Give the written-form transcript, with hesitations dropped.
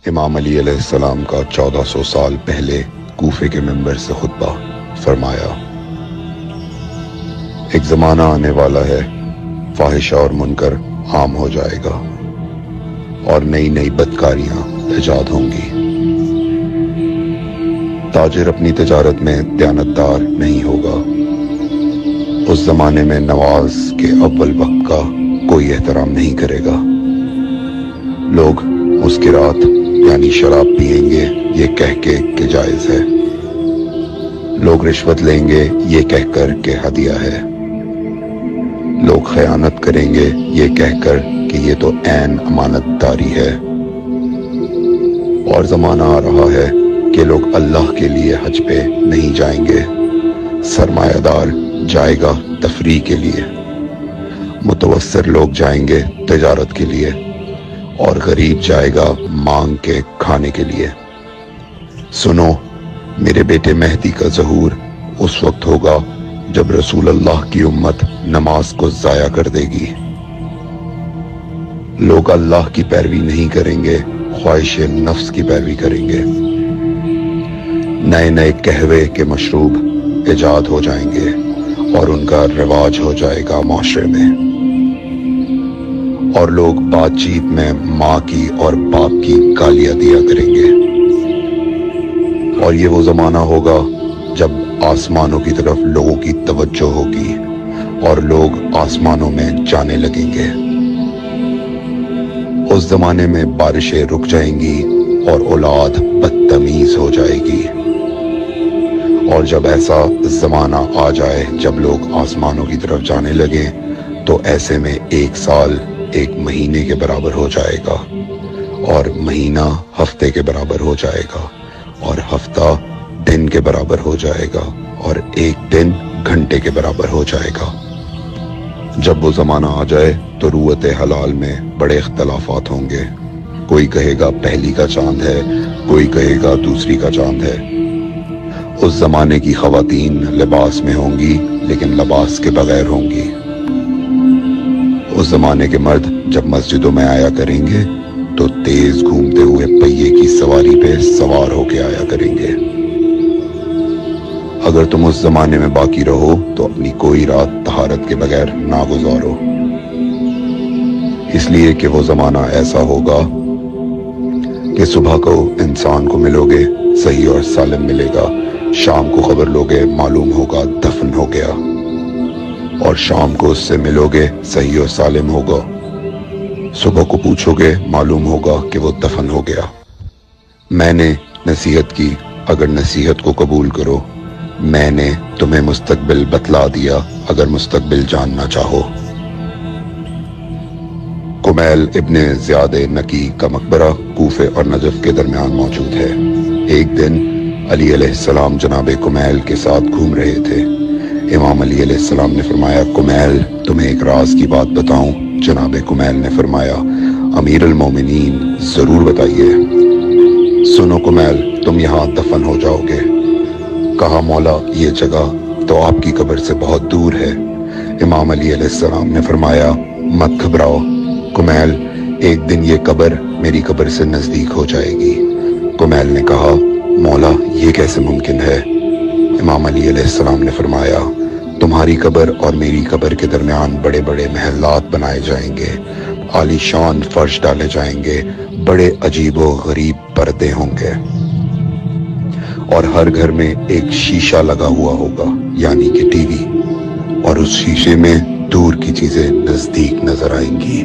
امام علی علیہ السلام کا 1400 سال پہلے کوفے کے منبر سے خطبہ فرمایا، ایک زمانہ آنے والا ہے، فاحشہ اور منکر عام ہو جائے گا اور نئی نئی بدکاریاں ایجاد ہوں گی۔ تاجر اپنی تجارت میں دیانتدار نہیں ہوگا۔ اس زمانے میں نماز کے اول وقت کا کوئی احترام نہیں کرے گا۔ لوگ مسکرات یعنی شراب پئیں گے یہ کہہ کے کہ جائز ہے۔ لوگ رشوت لیں گے یہ کہہ کر کہ ہدیہ ہے۔ لوگ خیانت کریں گے یہ کہہ کر کہ یہ تو عین امانت داری ہے۔ اور زمانہ آ رہا ہے کہ لوگ اللہ کے لیے حج پہ نہیں جائیں گے، سرمایہ دار جائے گا تفریح کے لیے، متوسر لوگ جائیں گے تجارت کے لیے، اور غریب جائے گا مانگ کے کھانے کے لیے۔ سنو، میرے بیٹے مہدی کا ظہور اس وقت ہوگا جب رسول اللہ کی امت نماز کو ضائع کر دے گی۔ لوگ اللہ کی پیروی نہیں کریں گے، خواہش نفس کی پیروی کریں گے۔ نئے نئے قہوے کے مشروب ایجاد ہو جائیں گے اور ان کا رواج ہو جائے گا معاشرے میں، اور لوگ بات چیت میں ماں کی اور باپ کی گالیاں دیا کریں گے۔ اور یہ وہ زمانہ ہوگا جب آسمانوں کی طرف لوگوں کی توجہ ہوگی اور لوگ آسمانوں میں جانے لگیں گے۔ اس زمانے میں بارشیں رک جائیں گی اور اولاد بدتمیز ہو جائے گی۔ اور جب ایسا زمانہ آ جائے جب لوگ آسمانوں کی طرف جانے لگیں تو ایسے میں ایک سال ایک مہینے کے برابر ہو جائے گا، اور مہینہ ہفتے کے برابر ہو جائے گا، اور ہفتہ دن کے برابر ہو جائے گا، اور ایک دن گھنٹے کے برابر ہو جائے گا۔ جب وہ زمانہ آ جائے تو روت حلال میں بڑے اختلافات ہوں گے۔ کوئی کہے گا پہلی کا چاند ہے، کوئی کہے گا دوسری کا چاند ہے۔ اس زمانے کی خواتین لباس میں ہوں گی لیکن لباس کے بغیر ہوں گی۔ اس زمانے کے مرد جب مسجدوں میں آیا کریں گے تو تیز گھومتے ہوئے پہیے کی سواری پہ سوار ہو کے آیا کریں گے۔ اگر تم اس زمانے میں باقی رہو تو اپنی کوئی رات طہارت کے بغیر نہ گزارو، اس لیے کہ وہ زمانہ ایسا ہوگا کہ صبح کو انسان کو ملو گے صحیح اور سالم ملے گا، شام کو خبر لوگے معلوم ہوگا دفن ہو گیا، اور شام کو اس سے ملو گے صحیح اور سالم ہوگا، صبح کو پوچھو گے معلوم ہوگا کہ وہ دفن ہو گیا۔ میں نے نصیحت کی، اگر نصیحت کو قبول کرو، میں نے تمہیں مستقبل بتلا دیا اگر مستقبل جاننا چاہو۔ کمیل ابن زیاد نکی کا مقبرہ کوفے اور نجف کے درمیان موجود ہے۔ ایک دن علی علیہ السلام جناب کمیل کے ساتھ گھوم رہے تھے۔ امام علی علیہ السلام نے فرمایا، کمیل تمہیں ایک راز کی بات بتاؤں؟ جناب کمیل نے فرمایا، امیر المومنین ضرور بتائیے۔ سنو کمیل، تم یہاں دفن ہو جاؤ گے۔ کہا، مولا یہ جگہ تو آپ کی قبر سے بہت دور ہے۔ امام علی علیہ السلام نے فرمایا، مت گھبراؤ کمیل، ایک دن یہ قبر میری قبر سے نزدیک ہو جائے گی۔ کمیل نے کہا، مولا یہ کیسے ممکن ہے؟ امام علی علیہ السلام نے فرمایا، تمہاری قبر اور میری قبر کے درمیان بڑے بڑے محلات بنائے جائیں گے، عالی شان فرش ڈالے جائیں گے، بڑے عجیب و غریب پردے ہوں گے، اور ہر گھر میں ایک شیشہ لگا ہوا ہوگا یعنی کہ ٹی وی، اور اس شیشے میں دور کی چیزیں نزدیک نظر آئیں گی۔